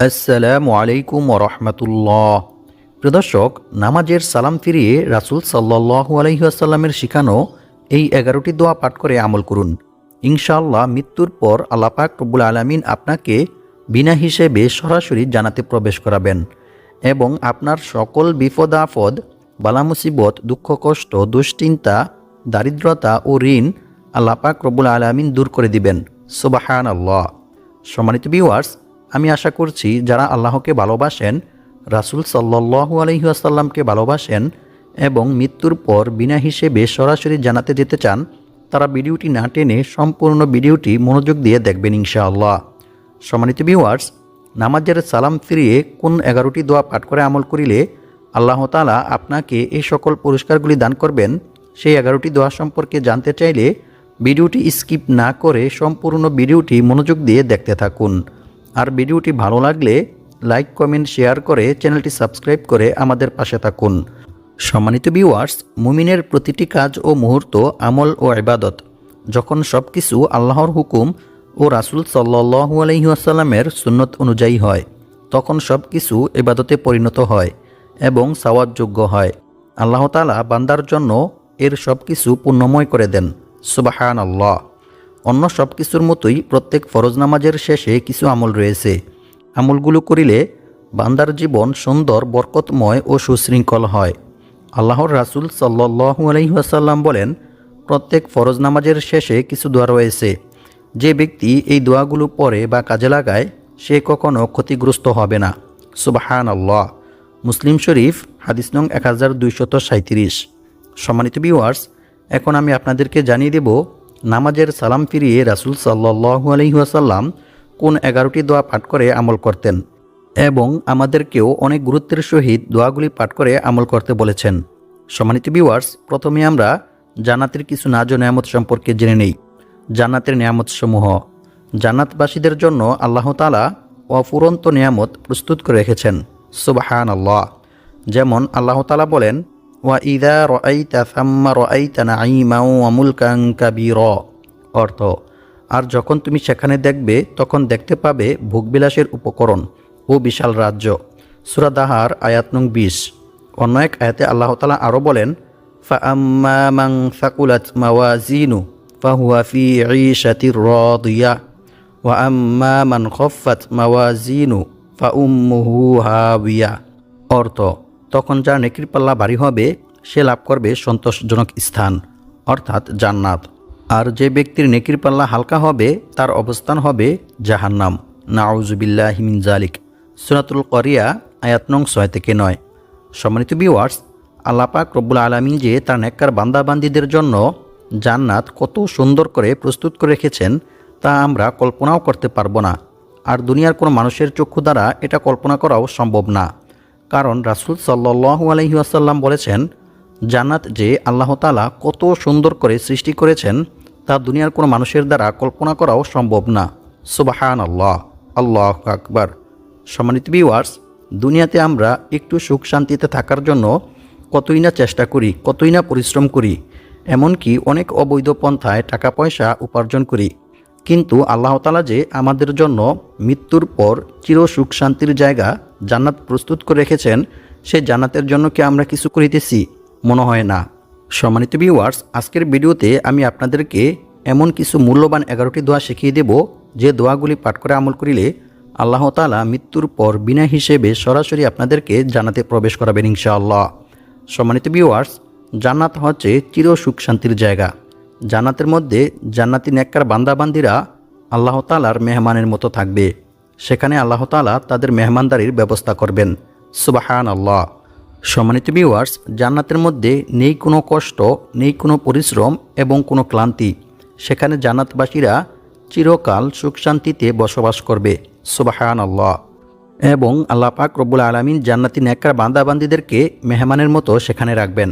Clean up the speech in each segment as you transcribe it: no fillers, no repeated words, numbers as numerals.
আসসালামু আলাইকুম ওরহমতুল্লাহ। প্রিয় দর্শক, নামাজের সালাম ফিরিয়ে রাসূল সাল্লাল্লাহু আলাইহি ওয়াসাল্লামের শিখানো এই 11টি দোয়া পাঠ করে আমল করুন। ইনশাআল্লাহ মৃত্যুর পর আল্লাহ পাক রব্বুল আলামিন আপনাকে বিনা হিসেবে সরাসরি জান্নাতে প্রবেশ করাবেন এবং আপনার সকল বিপদ আপদ, বালা মুসিবত, দুঃখ কষ্ট, দুশ্চিন্তা, দারিদ্রতা ও ঋণ আল্লাহ পাক রব্বুল আলামিন দূর করে দিবেন। সুবহানাল্লাহ। সম্মানিত ভিউয়ার্স, আমি আশা করছি যারা আল্লাহকে ভালোবাসেন, রাসূল সাল্লাল্লাহু আলাইহি ওয়াসাল্লামকে ভালোবাসেন এবং মৃত্যুর পর বিনা হিসেবে সরাসরি জান্নাতে যেতে চান, তারা ভিডিওটি না টেনে সম্পূর্ণ ভিডিওটি মনোযোগ দিয়ে দেখবেন ইনশাআল্লাহ। সম্মানিত ভিউয়ার্স, নামাজের সালাম ফিরিয়ে কোন 11টি দোয়া পাঠ করে আমল করিলে আল্লাহ তাআলা আপনাকে এই সকল পুরস্কারগুলি দান করবেন, সেই 11টি দোয়া সম্পর্কে জানতে চাইলে ভিডিওটি স্কিপ না করে সম্পূর্ণ ভিডিওটি মনোযোগ দিয়ে দেখতে থাকুন। আর ভিডিওটি ভালো লাগলে লাইক, কমেন্ট, শেয়ার করে চ্যানেলটি সাবস্ক্রাইব করে আমাদের পাশে থাকুন। সম্মানিত ভিউয়ার্স, মুমিনের প্রতিটি কাজ ও মুহূর্ত আমল ও ইবাদত যখন সব কিছু আল্লাহর হুকুম ও রাসূল সাল্লাল্লাহু আলাইহি ওয়াসাল্লামের সুন্নত অনুযায়ী হয়, তখন সব কিছু ইবাদতে পরিণত হয় এবং সওয়াবযোগ্য হয়। আল্লাহ তাআলা বান্দার জন্য এর সব কিছু পুণ্যময় করে দেন। সুবহানাল্লাহ। অন্য সব কিছুর মতোই প্রত্যেক ফরজ নামাজের শেষে কিছু আমল রয়েছে। আমলগুলো করিলে বান্দার জীবন সুন্দর, বরকতময় ও সুশৃঙ্খল হয়। আল্লাহর রাসূল সাল্লাল্লাহু আলাইহি ওয়াসাল্লাম বলেন, প্রত্যেক ফরজ নামাজের শেষে কিছু দোয়া রয়েছে। যে ব্যক্তি এই দোয়াগুলো পড়ে বা কাজে লাগায়, সে কখনো ক্ষতিগ্রস্ত হবে না। সুবহানাল্লাহ। মুসলিম শরীফ, হাদিস নং 1237। সম্মানিত ভিউয়ার্স, এখন আমি আপনাদেরকে জানিয়ে দেব নামাজের সালাম ফিরিয়ে রাসূল সাল্লাল্লাহু আলাইহি ওয়াসাল্লাম কোন 11টি দোয়া পাঠ করে আমল করতেন এবং আমাদেরকেও অনেক গুরুত্বের সহিত দোয়াগুলি পাঠ করে আমল করতে বলেছেন। সম্মানিত ভিউয়ার্স, প্রথমে আমরা জান্নাতের কিছু নাজ ও নেয়ামত সম্পর্কে জেনে নেই। জান্নাতের নেয়ামতসমূহ। জান্নাতবাসীদের জন্য আল্লাহ তাআলা অফুরন্ত নেয়ামত প্রস্তুত করে রেখেছেন। সুবহানাল্লাহ। যেমন আল্লাহ তাআলা বলেন, ওয়া ইযা রাআইতা সাম্মা রাআইতা নাঈমান ওয়া মুলকান কাবীরা। অর্থ, আর যখন তুমি সেখানে দেখবে তখন দেখতে পাবে ভোগবিলাসের উপকরণ ও বিশাল রাজ্য। সূরা দাহার আয়াত নং 20। অন্য এক আয়াতে আল্লাহ তাআলা আরও বলেন, ফাআম্মা মান সাকুলাত মাওয়াজিনু ফাহুয়া ফি ঈশাতির রাদিয়া ওয়া আম্মা মান খাফফাত মাওয়াজিনু ফাউম্মুহু হাবিয়া। অর্থ, তখন যার নেকির পাল্লা ভারী হবে সে লাভ করবে সন্তোষজনক স্থান, অর্থাৎ জান্নাত। আর যে ব্যক্তির নেকির পাল্লা হালকা হবে তার অবস্থান হবে জাহান্নাম। নাউযুবিল্লাহি মিন যালিক। সূরাতুল কারিয়া আয়াত নং 6 থেকে 9। সম্মানিত ভিউয়ার্স, আল্লাহ পাক রব্বুল আলামিন যে তার নেককার বান্দাবান্দীদের জন্য জান্নাত কত সুন্দর করে প্রস্তুত করে রেখেছেন তা আমরা কল্পনাও করতে পারবো না। আর দুনিয়ার কোনো মানুষের চক্ষু দ্বারা এটা কল্পনা করাও সম্ভব না। কারণ রাসূল সাল্লাল্লাহু আলাইহি ওয়াসাল্লাম বলেছেন, জান্নাত যে আল্লাহ তাআলা কত সুন্দর করে সৃষ্টি করেছেন তা দুনিয়ার কোনো মানুষের দ্বারা কল্পনা করাও সম্ভব না। সুবহানাল্লাহ। আল্লাহু আকবার। সম্মানিত ভিউয়ার্স, দুনিয়াতে আমরা একটু সুখ শান্তিতে থাকার জন্য কতই না চেষ্টা করি, কতই না পরিশ্রম করি, এমনকি অনেক অবৈধ পন্থায় টাকা পয়সা উপার্জন করি। কিন্তু আল্লাহ তাআলা যে আমাদের জন্য মৃত্যুর পর চির সুখ শান্তির জায়গা জান্নাত প্রস্তুত করে রেখেছেন, সেই জান্নাতের জন্য কি আমরা কিছু করিতেছি? মনে হয় না। সম্মানিত ভিউয়ার্স, আজকের ভিডিওতে আমি আপনাদেরকে এমন কিছু মূল্যবান 11টি দোয়া শিখিয়ে দেব, যে দোয়াগুলি পাঠ করে আমল করিলে আল্লাহ তাআলা মৃত্যুর পর বিনা হিসেবে সরাসরি আপনাদেরকে জান্নাতে প্রবেশ করাবেন ইনশাআল্লাহ। সম্মানিত ভিউয়ার্স, জান্নাত হচ্ছে চির সুখ শান্তির জায়গা। জান্নাতের মধ্যে জান্নাতি নেককার বান্দাবান্দিরা আল্লাহ তাআলার মেহমানের মতো থাকবে। সেখানে আল্লাহ তাআলা তাদের মেহমানদারির ব্যবস্থা করবেন। সুবহানাল্লাহ। সম্মানিত ভিউয়ার্স, জান্নাতের মধ্যে নেই কোনো কষ্ট, নেই কোনো পরিশ্রম এবং কোনো ক্লান্তি। সেখানে জান্নাতবাসীরা চিরকাল সুখ শান্তিতে বসবাস করবে। সুবহানাল্লাহ। এবং আল্লাহ পাক রব্বুল আলামিন জান্নাতি নেককার বান্দাবান্দীদেরকে মেহমানের মতো সেখানে রাখবেন।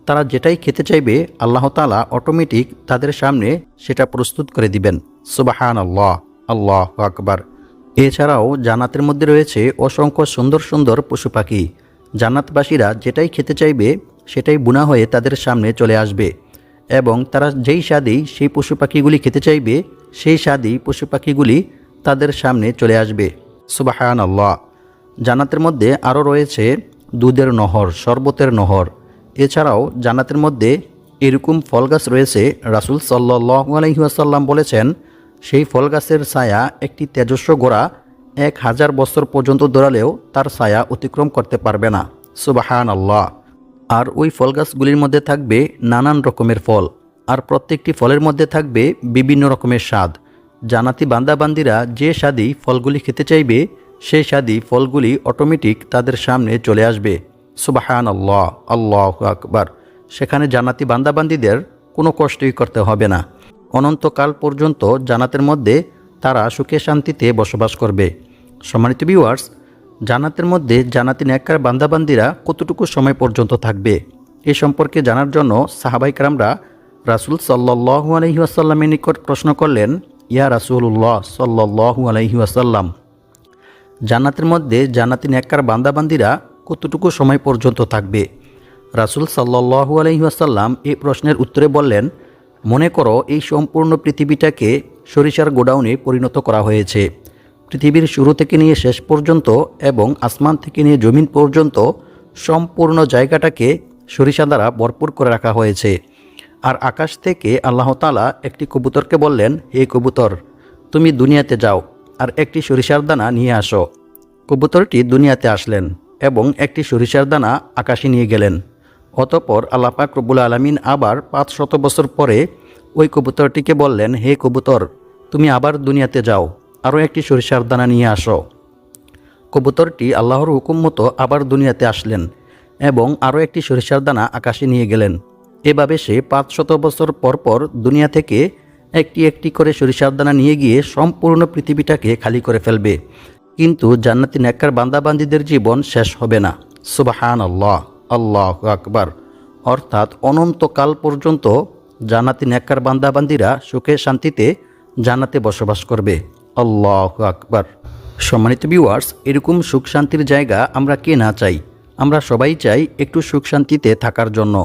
তারা যেটাই খেতে চাইবে আল্লাহ তাআলা অটোমেটিক তাদের সামনে সেটা প্রস্তুত করে দিবেন। সুবহানাল্লাহ। আল্লাহু আকবার। এছাড়াও জান্নাতের মধ্যে রয়েছে অসংখ্য সুন্দর সুন্দর পশু পাখি। জান্নাতবাসীরা যেটাই খেতে চাইবে সেটাই বুনা হয়ে তাদের সামনে চলে আসবে এবং তারা যেই স্বাদেই সেই পশু পাখিগুলি খেতে চাইবে সেই স্বাদেই পশু পাখিগুলি তাদের সামনে চলে আসবে। সুবহানাল্লাহ। জান্নাতের মধ্যে আরও রয়েছে দুধের নহর, শরবতের নহর। এছাড়াও জান্নাতের মধ্যে এরকম ফল গাছ রয়েছে, রাসূল সাল্লাল্লাহু আলাইহি ওয়াসাল্লাম বলেছেন সেই ফল গাছের ছায়া একটি তেজস্ব ঘোড়া 1000 বছর পর্যন্ত দৌড়ালেও তার ছায়া অতিক্রম করতে পারবে না। সুবহানাল্লাহ। আর ওই ফল গাছগুলির মধ্যে থাকবে নানান রকমের ফল, আর প্রত্যেকটি ফলের মধ্যে থাকবে বিভিন্ন রকমের স্বাদ। জান্নাতি বান্দাবান্দিরা যে স্বাদই ফলগুলি খেতে চাইবে সেই স্বাদই ফলগুলি অটোমেটিক তাদের সামনে চলে আসবে। সুবহানাল্লাহ, আল্লাহু আকবার। সেখানে জান্নাতি বান্দাবান্দিদের কোনো কষ্টই করতে হবে না। অনন্তকাল পর্যন্ত জান্নাতের মধ্যে তারা সুখে শান্তিতে বসবাস করবে। সম্মানিত ভিউয়ার্স, জান্নাতের মধ্যে জান্নাতি নেককার বান্দাবান্দিরা কতটুকু সময় পর্যন্ত থাকবে এ সম্পর্কে জানার জন্য সাহাবায়ে কেরামরা রাসূল সাল্লাল্লাহু আলাইহি ওয়াসাল্লামের নিকট প্রশ্ন করলেন, ইয়া রাসূলুল্লাহ সাল্লাল্লাহু আলাইহি ওয়াসাল্লাম, জান্নাতের মধ্যে জান্নাতি নেককার বান্দাবান্দিরা কতটুকু সময় পর্যন্ত থাকবে? রাসূল সাল্লাল্লাহু আলাইহি ওয়াসাল্লাম এই প্রশ্নের উত্তরে বললেন, মনে করো এই সম্পূর্ণ পৃথিবীটাকে সরিষার গোডাউনে পরিণত করা হয়েছে। পৃথিবীর শুরু থেকে নিয়ে শেষ পর্যন্ত এবং আসমান থেকে নিয়ে জমিন পর্যন্ত সম্পূর্ণ জায়গাটাকে সরিষা দ্বারা ভরপুর করে রাখা হয়েছে। আর আকাশ থেকে আল্লাহ তাআলা একটি কবুতরকে বললেন, হে কবুতর, তুমি দুনিয়াতে যাও আর একটি সরিষার দানা নিয়ে আসো। কবুতরটি দুনিয়াতে আসলেন এবং একটি সরিষার দানা আকাশে নিয়ে গেলেন। অতঃপর আল্লাহ পাক রব্বুল আলামিন আবার 500 বছর পরে ওই কবুতরটিকে বললেন, হে কবুতর, তুমি আবার দুনিয়াতে যাও, আরও একটি সরিষার দানা নিয়ে আসো। কবুতরটি আল্লাহর হুকুম মতো আবার দুনিয়াতে আসলেন এবং আরও একটি সরিষার দানা আকাশে নিয়ে গেলেন। এভাবে সে 500 বছর পর পর দুনিয়া থেকে একটি একটি করে সরিষার দানা নিয়ে গিয়ে সম্পূর্ণ পৃথিবীটাকে খালি করে ফেলবে, কিন্তু জান্নাতি নেককার বান্দাবান্দিদের জীবন শেষ হবে না। সুবহানাল্লাহ, আল্লাহু আকবার। অর্থাৎ অনন্তকাল পর্যন্ত জান্নাতি নেককার বান্দাবান্দিরা সুখে শান্তিতে জান্নাতে বসবাস করবে। আল্লাহু আকবার। সম্মানিত ভিউয়ার্স, এরকম সুখ শান্তির জায়গা আমরা কে না চাই? আমরা সবাই চাই একটু সুখ শান্তিতে থাকার জন্য।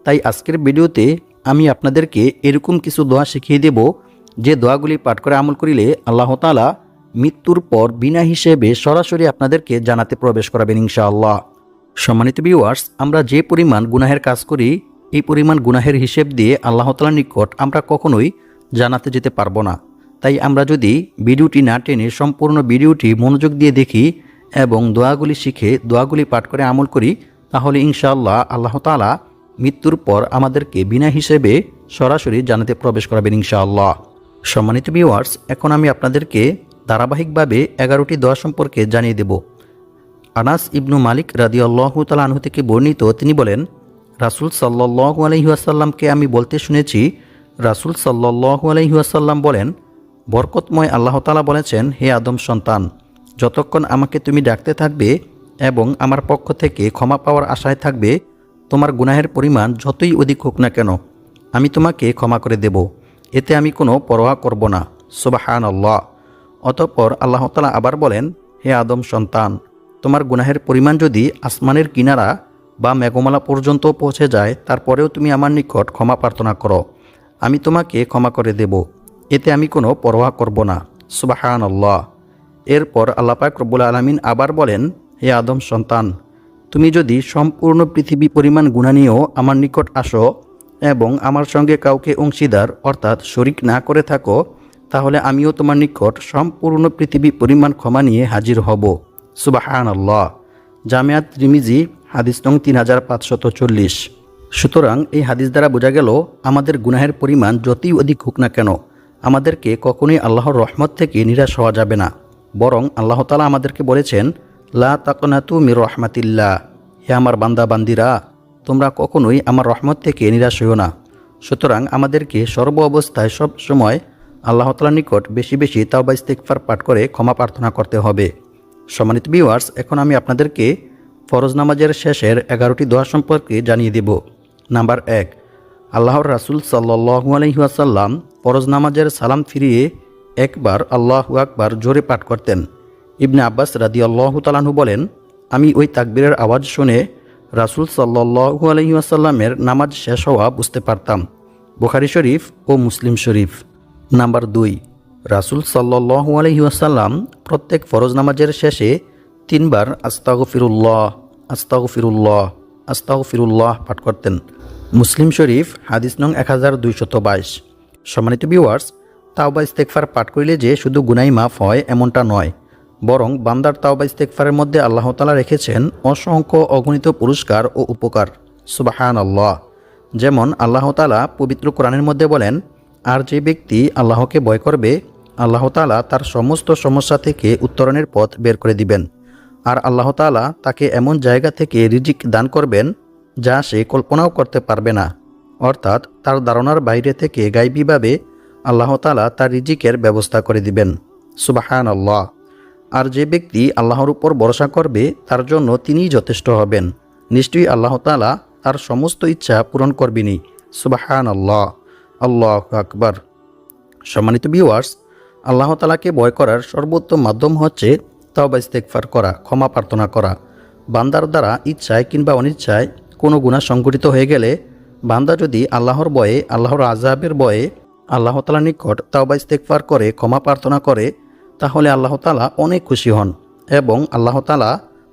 তাই আজকের ভিডিওতে আমি আপনাদেরকে এরকম কিছু দোয়া শিখিয়ে দেব, যে দোয়াগুলি পাঠ করে আমল করিলে আল্লাহ তাআলা মৃত্যুর পর বিনা হিসেবে সরাসরি আপনাদেরকে জান্নাতে প্রবেশ করাবেন ইনশাআল্লাহ। সম্মানিত ভিউয়ার্স, আমরা যে পরিমাণ গুনাহের কাজ করি, এই পরিমাণ গুনাহের হিসেব দিয়ে আল্লাহ তাআলার নিকট আমরা কখনোই জান্নাতে যেতে পারবো না। তাই আমরা যদি ভিডিওটি না টেনে সম্পূর্ণ ভিডিওটি মনোযোগ দিয়ে দেখি এবং দোয়াগুলি শিখে দোয়াগুলি পাঠ করে আমল করি, তাহলে ইনশাআল্লাহ আল্লাহ তাআলা মৃত্যুর পর আমাদেরকে বিনা হিসেবে সরাসরি জান্নাতে প্রবেশ করাবেন ইনশাআল্লাহ। সম্মানিত ভিউয়ার্স, এখন আমি আপনাদেরকে ধারাবাহিকভাবে 11টি দোয়া সম্পর্কে জানিয়ে দেব। আনাস ইবনু মালিক রাদিয়াল্লাহু তাআলা আনহু থেকে বর্ণিত, তিনি বলেন, রাসূল সাল্লাল্লাহু আলাইহি ওয়াসাল্লামকে আমি বলতে শুনেছি, রাসূল সাল্লাল্লাহু আলাইহি ওয়াসাল্লাম বলেন, বরকতময় আল্লাহ তাআলা বলেছেন, হে আদম সন্তান, যতক্ষণ আমাকে তুমি ডাকতে থাকবে এবং আমার পক্ষ থেকে ক্ষমা পাওয়ার আশায় থাকবে, তোমার গুনাহের পরিমাণ যতই অধিক হোক না কেন আমি তোমাকে ক্ষমা করে দেব, এতে আমি কোনো পরোয়া করব না। সুবহানাল্লাহ। অতঃপর আল্লাহ তাআলা আবার বলেন, হে আদম সন্তান, তোমার গুনাহের পরিমাণ যদি আসমানের কিনারা বা মেঘমালা পর্যন্ত পৌঁছে যায়, তারপরেও তুমি আমার নিকট ক্ষমা প্রার্থনা করো, আমি তোমাকে ক্ষমা করে দেব, এতে আমি কোনো পরোয়া করব না। সুবহানাল্লাহ। এরপর আল্লাহ পাক রব্বুল আলামিন আবার বলেন, হে আদম সন্তান, তুমি যদি সম্পূর্ণ পৃথিবী পরিমাণ গুনাহ নিয়েও আমার নিকট আসো এবং আমার সঙ্গে কাউকে অংশীদার অর্থাৎ শরিক না করে থাকো, তাহলে আমিও তোমার নিকট সম্পূর্ণ পৃথিবী পরিমাণ ক্ষমা নিয়ে হাজির হব। সুবহানাল্লাহ। জামিআত তিরমিজি, হাদিস নং 3540। সুতরাং এই হাদিস দ্বারা বোঝা গেল, আমাদের গুনাহের পরিমাণ যতই অধিক হোক না কেন আমাদেরকে কখনোই আল্লাহর রহমত থেকে নিরাশ হওয়া যাবে না। বরং আল্লাহ তাআলা আমাদেরকে বলেছেন, লা তাকনাতু মির রাহমাতিল্লাহ, হে আমার বান্দা বান্দিরা, তোমরা কখনোই আমার রহমত থেকে নিরাশ হইও না। সুতরাং আমাদেরকে সর্ব অবস্থায় সব সময় আল্লাহ তাআলার নিকট বেশি বেশি তাওবা ইস্তিগফার পাঠ করে ক্ষমা প্রার্থনা করতে হবে। সম্মানিত ভিউয়ার্স, এখন আমি আপনাদেরকে ফরজ নামাজের শেষের 11টি দোয়া সম্পর্কে জানিয়ে দেব। নাম্বার 1, আল্লাহর রাসূল সাল্লাল্লাহু আলাইহি ওয়াসাল্লাম ফরজ নামাজের সালাম ফিরিয়ে একবার আল্লাহু আকবার জোরে পাঠ করতেন। ইবনে আব্বাস রাদিয়াল্লাহু তাআলা আনহু বলেন, আমি ওই তাকবীরের আওয়াজ শুনে রাসূল সাল্লাল্লাহু আলাইহি ওয়াসাল্লামের নামাজ শেষ হওয়া বুঝতে পারতাম। বুখারী শরীফ ও মুসলিম শরীফ। নাম্বার 2, রাসূল সাল্লাল্লাহু আলাইহি ওয়াসাল্লাম প্রত্যেক ফরজ নামাজের শেষে 3 বার আস্তাগফিরুল্লাহ আস্তাগফিরুল্লাহ আস্তাগফিরুল্লাহ পাঠ করতেন। মুসলিম শরীফ হাদিস নং 1222। সম্মানিত ভিউয়ার্স, তাওবা ইস্তেগফার পাঠ করিলে যে শুধু গুনাহ মাফ হয় এমনটা নয়, বরং বান্দার তাওবা ইস্তেগফারের মধ্যে আল্লাহ তাআলা রেখেছেন অসংখ্য অগণিত পুরস্কার ও উপকার। সুবহানাল্লাহ। যেমন আল্লাহ তাআলা পবিত্র কোরআনের মধ্যে বলেন, আর যে ব্যক্তি আল্লাহকে ভয় করবে, আল্লাহ তাআলা তার সমস্ত সমস্যা থেকে উত্তরণের পথ বের করে দিবেন। আর আল্লাহ তাআলা তাকে এমন জায়গা থেকে রিজিক দান করবেন যা সে কল্পনাও করতে পারবে না। অর্থাৎ তার ধারণার বাইরে থেকে গায়বীভাবে আল্লাহ তাআলা তার রিজিকের ব্যবস্থা করে দিবেন। সুবহানাল্লাহ। আর যে ব্যক্তি আল্লাহর উপর ভরসা করবে তার জন্য তিনিই যথেষ্ট হবেন। নিশ্চয়ই আল্লাহ তাআলা তার সমস্ত ইচ্ছা পূরণ করবেনই। সুবহানাল্লাহ। আল্লাহু আকবার। সম্মানিত ভিউয়ার্স, আল্লাহ তাআলাকে ভয় করার সর্বোত্তম মাধ্যম হচ্ছে তাওবা ইস্তেগফার করা, ক্ষমা প্রার্থনা করা। বান্দার দ্বারা ইচ্ছায় কিংবা অনিচ্ছায় কোনো গুনাহ সংঘটিত হয়ে গেলে বান্দা যদি আল্লাহর ভয়ে, আল্লাহর আযাবের ভয়ে আল্লাহ তাআলার নিকট তাওবা ইস্তেগফার করে ক্ষমা প্রার্থনা করে, তাহলে আল্লাহ তাআলা অনেক খুশি হন এবং আল্লাহ তাআলা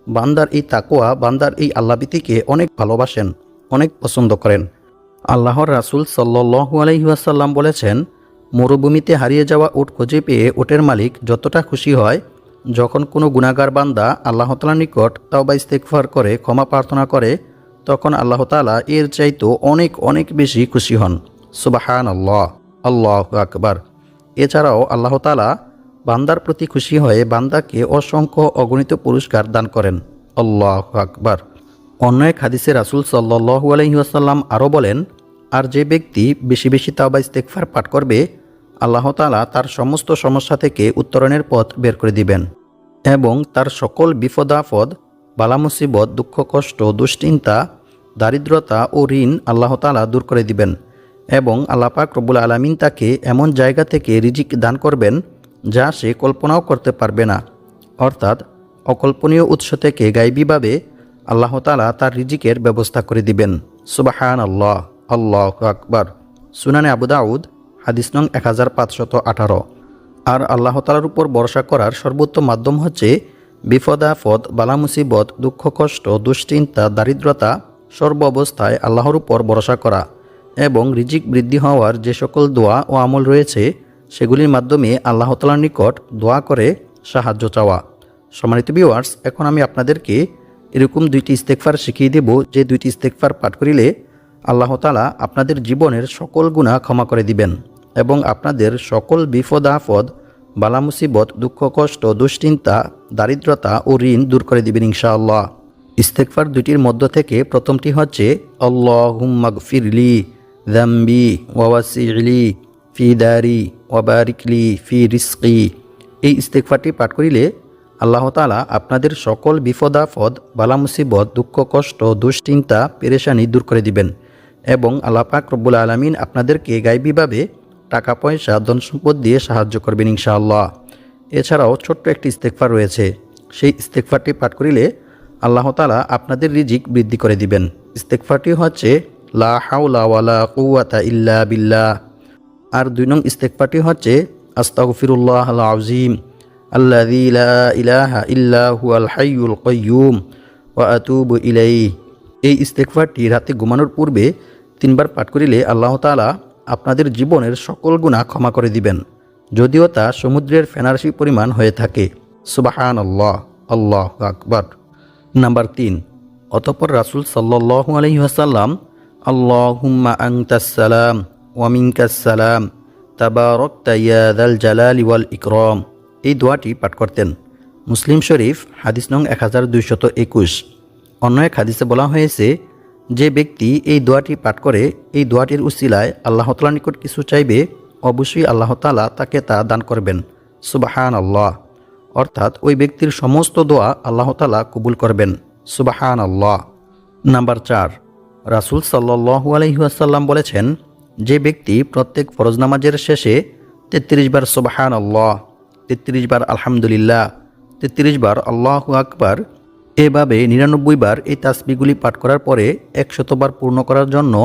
বান্দার এই তাকওয়া, বান্দার এই আল্লাহভীতিকে অনেক ভালোবাসেন, অনেক পছন্দ করেন। আল্লাহর রাসূল সাল্লাল্লাহু আলাইহি ওয়াসাল্লাম বলেছেন, মরুভূমিতে হারিয়ে যাওয়া উট খুঁজে পেয়ে উটের মালিক যতটা খুশি হয়, যখন কোনো গুনাহগার বান্দা আল্লাহ তাআলার নিকট তাওবা ইস্তেগফার করে ক্ষমা প্রার্থনা করে, তখন আল্লাহ তাআলা এর চাইতেও অনেক অনেক বেশি খুশি হন। সুবহানাল্লাহ। আল্লাহু আকবার। এছাড়াও আল্লাহ তাআলা বান্দার প্রতি খুশি হয়ে বান্দাকে অসংখ্য অগণিত পুরস্কার দান করেন। আল্লাহু আকবার। অন্য এক হাদিসে রাসূল সাল্লাল্লাহু আলাইহি ওয়াসাল্লাম আরও বলেন, আর যে ব্যক্তি বেশি বেশি তাওবা ইস্তেগফার পাঠ করবে, আল্লাহ তাআলা তার সমস্ত সমস্যা থেকে উত্তরণের পথ বের করে দিবেন এবং তার সকল বিপদ আপদ, বালা মুসিবত, দুঃখ কষ্ট, দুশ্চিন্তা, দারিদ্রতা ও ঋণ আল্লাহ তাআলা দূর করে দিবেন এবং আল্লাহ পাক রব্বুল আলামিন তাকে এমন জায়গা থেকে রিজিক দান করবেন যা সে কল্পনাও করতে পারবে না। অর্থাৎ অকল্পনীয় উৎস থেকে গায়বীভাবে আল্লাহ তাআলা তার রিজিকের ব্যবস্থা করে দিবেন। সুবহানাল্লাহ। আল্লাহু আকবার। সুনানে আবু দাউদ হাদিস নং 1518। আর আল্লাহ তাআলার উপর ভরসা করার সর্বোত্তম মাধ্যম হচ্ছে বিপদ আপদ, বালা মুসিবত, দুঃখ কষ্ট, দুশ্চিন্তা, দারিদ্রতা সর্ব অবস্থায় আল্লাহর উপর ভরসা করা এবং রিজিক বৃদ্ধি হওয়ার যে সকল দোয়া ও আমল রয়েছে সেগুলির মাধ্যমে আল্লাহ তাআলার নিকট দোয়া করে সাহায্য চাওয়া। সম্মানিত ভিউয়ার্স, এখন আমি আপনাদেরকে এরকম 2টি ইস্তেগফার শিখিয়ে দেব, যে 2টি ইস্তেগফার পাঠ করিলে আল্লাহ তাআলা আপনাদের জীবনের সকল গুনাহ ক্ষমা করে দিবেন এবং আপনাদের সকল বিপদ আপদ, বালা মুসিবত, দুঃখ কষ্ট, দুশ্চিন্তা, দারিদ্রতা ও ঋণ দূর করে দিবেন ইনশাআল্লাহ। ইস্তেগফার 2টির মধ্য থেকে প্রথমটি হচ্ছে আল্লাহুম্মা গফিরলি যামবি ওয়া ওয়াসি'লি ফি দারি ওয়া বারিকলি ফি রিজকি। এই ইস্তেগফারটি পাঠ করিলে আল্লাহ তাআলা আপনাদের সকল বিপদ আপদ, বালা মুসিবত, দুঃখ কষ্ট, দুশ্চিন্তা, পেরেশানি দূর করে দিবেন এবং আল্লাহ পাক রব্বুল আলামিন আপনাদেরকে গায়বীভাবে টাকা পয়সা, ধন সম্পদ দিয়ে সাহায্য করবেন ইনশাআল্লাহ। এছাড়াও ছোট্ট একটি ইস্তেগফার রয়েছে, সেই ইস্তেগফারটি পাঠ করিলে আল্লাহ তাআলা আপনাদের রিজিক বৃদ্ধি করে দিবেন। ইস্তেগফারটি হচ্ছে লা হাওলা ওয়ালা কুওয়াতা ইল্লা বিল্লাহ। আর 2 নং ইস্তেগফারটি হচ্ছে আস্তাগফিরুল্লাহাল আযীম আল্লাযী লা ইলাহা ইল্লা হুয়াল হাইয়ুল কাইয়্যুম ওয়া আতুবু ইলাইহি। এই ইস্তেগফারটি রাতে ঘুমানোর পূর্বে 3 বার পাঠ করিলে আল্লাহ তাআলা আপনাদের জীবনের সকল গুনাহ ক্ষমা করে দিবেন, যদিও তা সমুদ্রের ফেনারসি পরিমাণ হয়ে থাকে। সুবহানাল্লাহ। আল্লাহু আকবার। নাম্বার 3, অতঃপর রাসূল সাল্লাল্লাহু আলাইহি ওয়াসাল্লাম আল্লাহুম্মা আনতাস সালাম ওয়া মিনকাস সালাম তাবারাকতা ইয়া যাল জালালি ওয়াল ইকরাম, এই দোয়াটি পাঠ করতেন। মুসলিম শরীফ হাদিস নং 1221। অন্য এক হাদিসে বলা হয়েছে, যে ব্যক্তি এই দোয়াটি পাঠ করে, এই দোয়াটির উসিলায় আল্লাহ তাআলার নিকট কিছু চাইবে, অবশ্যই আল্লাহ তাআলা তাকে তা দান করবেন। সুবহানাল্লাহ। অর্থাৎ ওই ব্যক্তির সমস্ত দোয়া আল্লাহ তাআলা কবুল করবেন। সুবহানাল্লাহ। নাম্বার 4, রাসূল সাল্লাল্লাহু আলাইহি ওয়াসাল্লাম বলেছেন, যে ব্যক্তি প্রত্যেক ফরজ নামাজের শেষে 33 বার সুবহানাল্লাহ, 33 বার আলহামদুলিল্লাহ, 33 বার আল্লাহু আকবার, এভাবে 99 বার এই তাসবিহগুলি পাঠ করার পরে 100 বার পূর্ণ করার জন্য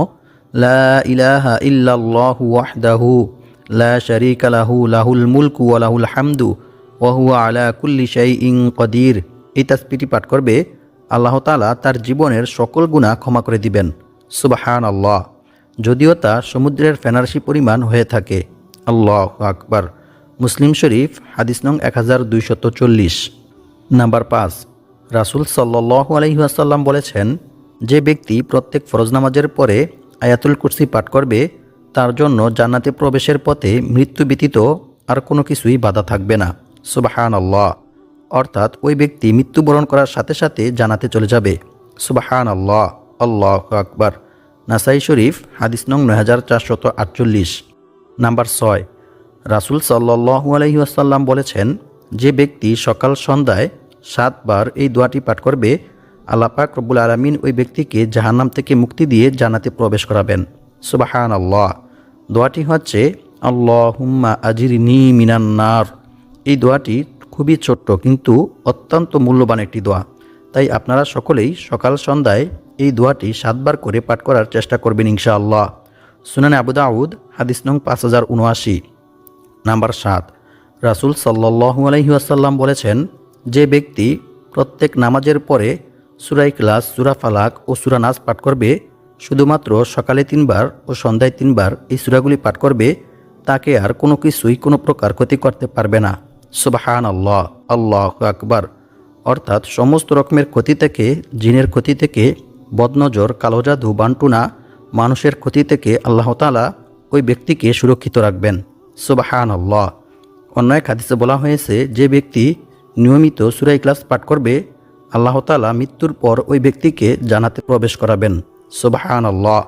লা ইলাহা ইল্লাল্লাহু ওয়াহদাহু লা শারীকা লাহু লাহুল মুলকু ওয়া লাহুল হামদু ওয়া হুয়া আলা কুল্লি শাইইন কদির। এই তাসবিহটি পাঠ করবে, আল্লাহ তাআলা তার জীবনের সকল গুনাহ ক্ষমা করে দিবেন। সুবহানাল্লাহ। যদিও তা সমুদ্রের ফেনারসি পরিমাণ হয়ে থাকে। আল্লাহু আকবার। মুসলিম শরীফ হাদিস নং 1240। নাম্বার 5, রাসূল সাল্লাল্লাহু আলাইহি ওয়াসাল্লাম বলেছেন, যে ব্যক্তি প্রত্যেক ফরজ নামাজের পরে আয়াতুল কুরসি পাঠ করবে তার জন্য জান্নাতে প্রবেশের পথে মৃত্যু ব্যতীত আর কোনো কিছুই বাধা থাকবে না। সুবহানাল্লাহ। অর্থাৎ ওই ব্যক্তি মৃত্যুবরণ করার সাথে সাথে জান্নাতে চলে যাবে। সুবহানাল্লাহ। আল্লাহু আকবার। নাসাই শরীফ হাদিস নং 9448। নাম্বার 6, রাসূল সাল্লাল্লাহু আলাইহি ওয়াসাল্লাম বলেছেন, যে ব্যক্তি সকাল সন্ধ্যায় 7 বার এই দোয়াটি পাঠ করবে, আল্লাহ পাক রব্বুল আলামিন ওই ব্যক্তিকে জাহান্নাম থেকে মুক্তি দিয়ে জান্নাতে প্রবেশ করাবেন। সুবহানাল্লাহ। দোয়াটি হচ্ছে আল্লাহুম্মা আজিরনি মিনান নার। এই দোয়াটি খুবই ছোট্ট কিন্তু অত্যন্ত মূল্যবান একটি দোয়া। তাই আপনারা সকলেই সকাল সন্ধ্যায় এই দোয়াটি 7 বার করে পাঠ করার চেষ্টা করবেন ইনশাআল্লাহ। সুনানে আবু দাউদ হাদিস নং 5079। নাম্বার 7, রাসূল সাল্লাল্লাহু আলাইহি ওয়াসাল্লাম বলেছেন, যে ব্যক্তি প্রত্যেক নামাজের পরে সূরা ইখলাস, সূরা ফালাক ও সূরা নাস পাঠ করবে, শুধুমাত্র সকালে 3 বার ও সন্ধ্যায় 3 বার এই সূরাগুলি পাঠ করবে, তাকে আর কোনো কিছুই কোনো প্রকার ক্ষতি করতে পারবে না। সুবহানাল্লাহ। আল্লাহু আকবার। অর্থাৎ সমস্ত রকমের ক্ষতি থেকে, জিনের ক্ষতি থেকে, বদনজর, কালো জাদু, বান্টুনা, মানুষের ক্ষতি থেকে আল্লাহ তাআলা ওই ব্যক্তিকে সুরক্ষিত রাখবেন। সুবহানাল্লাহ। অন্য এক হাদিসে বলা হয়েছে, যে ব্যক্তি নিয়মিত সূরা ইখলাস পাঠ করবে, আল্লাহ তাআলা মৃত্যুর পর ওই ব্যক্তিকে জান্নাতে প্রবেশ করাবেন। সুবহানাল্লাহ।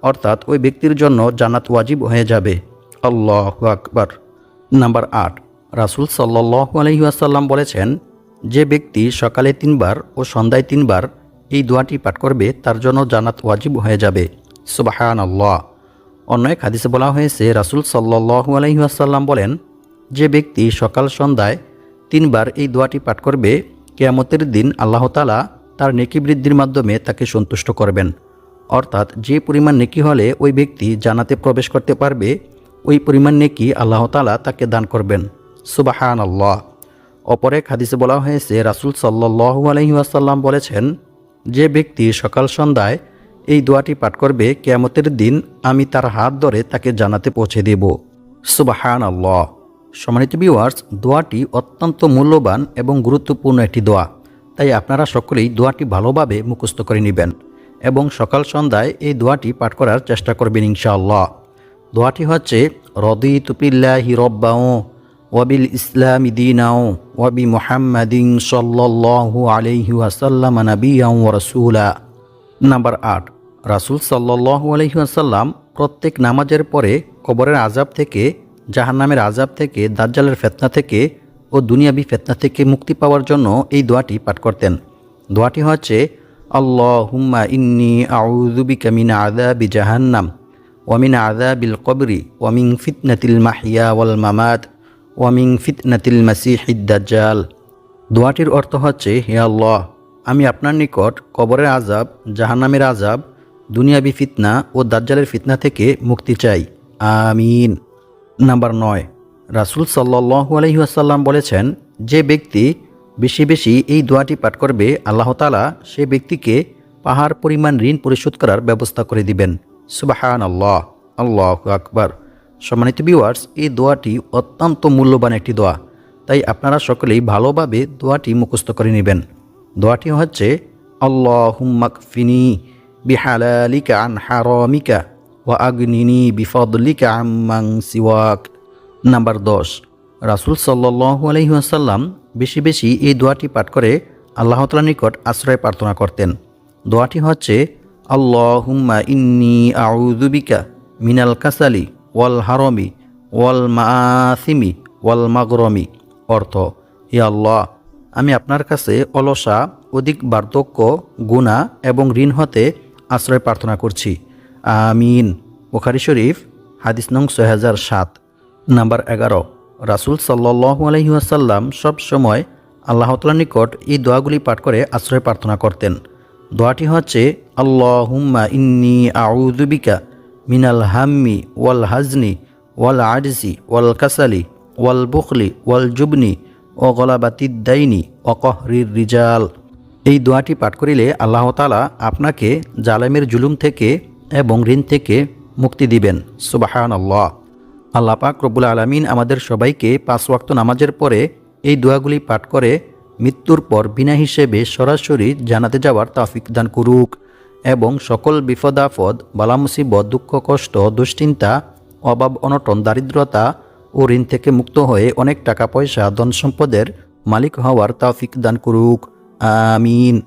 অর্থাৎ ওই ব্যক্তির জন্য জান্নাত ওয়াজিব হয়ে যাবে। আল্লাহু আকবার। নাম্বার 8, রাসূল সাল্লাল্লাহু আলাইহি ওয়াসাল্লাম বলেছেন, যে ব্যক্তি সকালে 3 বার ও সন্ধ্যায় 3 বার এই দোয়াটি পাঠ করবে, তার জন্য জান্নাত ওয়াজিব হয়ে যাবে। সুবহানাল্লাহ। অন্য এক হাদিসে বলা হয়েছে, রাসূল সাল্লাল্লাহু আলাইহি ওয়াসাল্লাম বলেন, যে ব্যক্তি সকাল সন্ধ্যায় 3 বার এই দোয়াটি পাঠ করবে, কিয়ামতের দিন আল্লাহ তাআলা তার নেকি বৃদ্ধির মাধ্যমে তাকে সন্তুষ্ট করবেন। অর্থাৎ যে পরিমাণ নেকি হলে ওই ব্যক্তি জান্নাতে প্রবেশ করতে পারবে, ওই পরিমাণ নেকি আল্লাহ তাআলা তাকে দান করবেন। সুবহানাল্লাহ। অপর এক হাদিসে বলা হয়েছে, রাসূল সাল্লাল্লাহু আলাইহি ওয়াসাল্লাম বলেছেন, যে ব্যক্তি সকাল সন্ধ্যায় এই দোয়াটি পাঠ করবে, কিয়ামতের দিন আমি তার হাত ধরে তাকে জান্নাতে পৌঁছে দেব। সুবহানাল্লাহ। সম্মানিত ভিউয়ার্স, দোয়াটি অত্যন্ত মূল্যবান এবং গুরুত্বপূর্ণ একটি দোয়া। তাই আপনারা সকলেই দোয়াটি ভালোভাবে মুখস্থ করে নেবেন এবং সকাল সন্ধ্যায় এই দোয়াটি পাঠ করার চেষ্টা করবেন ইনশাআল্লাহ। দোয়াটি হচ্ছে, রদিতু বিল্লাহি রব্বাও ওয়া বিল ইসলামি দীনাও ওয়া বি মুহাম্মাদিন সাল্লাল্লাহু আলাইহি ওয়াসাল্লাম নাবিয়্যান ওয়া রাসূলা। নাম্বার 8, রাসূল সাল্লাল্লাহু আলাইহি ওয়াসাল্লাম প্রত্যেক নামাজের পরে কবরের আযাব থেকে, জাহান্নামের আযাব থেকে, দাজ্জালের ফিতনা থেকে ও দুনিয়াবি ফিতনা থেকে মুক্তি পাওয়ার জন্য এই দোয়াটি পাঠ করতেন। দোয়াটি হচ্ছে, আল্লাহুম্মা ইন্নী আউযু বিকা মিন আযাবি জাহান্নাম ওয়া মিন আযাবিল কবরি ওয়া মিন ফিতনাতিল মাহইয়া ওয়াল মামাত ওয়া মিন ফিতনাতিল মাসিহিদ দাজ্জাল। দোয়াটির অর্থ হচ্ছে, হে আল্লাহ, আমি আপনার নিকট কবরের আযাব, জাহান্নামের আযাব, দুনিয়াবি ফিতনা ও দাজ্জালের ফিতনা থেকে মুক্তি চাই। আমিন। নাম্বার 9, রাসূল সাল্লাল্লাহু আলাইহি ওয়াসাল্লাম বলেছেন, যে ব্যক্তি বেশি বেশি এই দোয়াটি পাঠ করবে, আল্লাহ তাআলা সে ব্যক্তিকে পাহাড় পরিমাণ ঋণ পরিশোধ করার ব্যবস্থা করে দিবেন। সুবহানাল্লাহ। আল্লাহু আকবার। সম্মানিত ভিউয়ার্স, এই দোয়াটি অত্যন্ত মূল্যবান একটি দোয়া। তাই আপনারা সকলেই ভালোভাবে দোয়াটি মুখস্থ করে নেবেন। দোয়াটি হচ্ছে, আল্লাহুম্মা কফিনি বিহালালিকা আন হারামিকা ওয়া আগনিনি বিফদলিকা আম্মান সিওয়াক। নাম্বার 10, রাসূল সাল্লাল্লাহু আলাইহি ওয়াসাল্লাম বেশি বেশি এই দোয়াটি পাঠ করে আল্লাহ তাআলার নিকট আশ্রয় প্রার্থনা করতেন। দোয়াটি হচ্ছে, আল্লাহুম্মা ইন্নী আউযু বিকা মিনাল কাসালি ওয়াল হারামি ওয়াল মাআসিমি ওয়াল মাগরমি। অর্থ, হে আল্লাহ, আমি আপনার কাছে অলসা, অধিক বার্ধক্য, গুনাহ এবং ঋণ হতে আশ্রয় প্রার্থনা করছি। আমিন। বুখারী শরীফ হাদিস নং 6007। নাম্বার 11, রাসূল সাল্লাল্লাহু আলাইহি ওয়াসাল্লাম সব সময় আল্লাহ তাআলার নিকট এই দোয়াগুলি পাঠ করে আশ্রয় প্রার্থনা করতেন। দোয়াটি হচ্ছে, আল্লাহুম্মা ইন্নী আউযু বিকা মিনাল হাম্মি ওয়াল হাজনি ওয়াল আজজি ওয়াল কাসালি ওয়াল বুখলি ওয়াল জুবনি ও গলাবাতিদ দাইনি ও কহরির রিজাল। এই দোয়াটি পাঠ করিলে আল্লাহ তাআলা আপনাকে জালেমের জুলুম থেকে এবং ঋণ থেকে মুক্তি দিবেন। সুবহানাল্লাহ। আল্লাহ পাক রব্বুল আলামিন আমাদের সবাইকে 5 ওয়াক্ত নামাজের পরে এই দোয়াগুলি পাঠ করে মৃত্যুর পর বিনা হিসেবে সরাসরি জান্নাতে যাওয়ার তৌফিক দান করুক এবং সকল বিপদ আপদ বালা মুসিবত দুঃখ কষ্ট দুশ্চিন্তা অভাব অনটন দারিদ্রতা ও ঋণ থেকে মুক্ত হয়ে অনেক টাকা পয়সা ধন সম্পদের মালিক হওয়ার তৌফিক দান করুক। আমিন।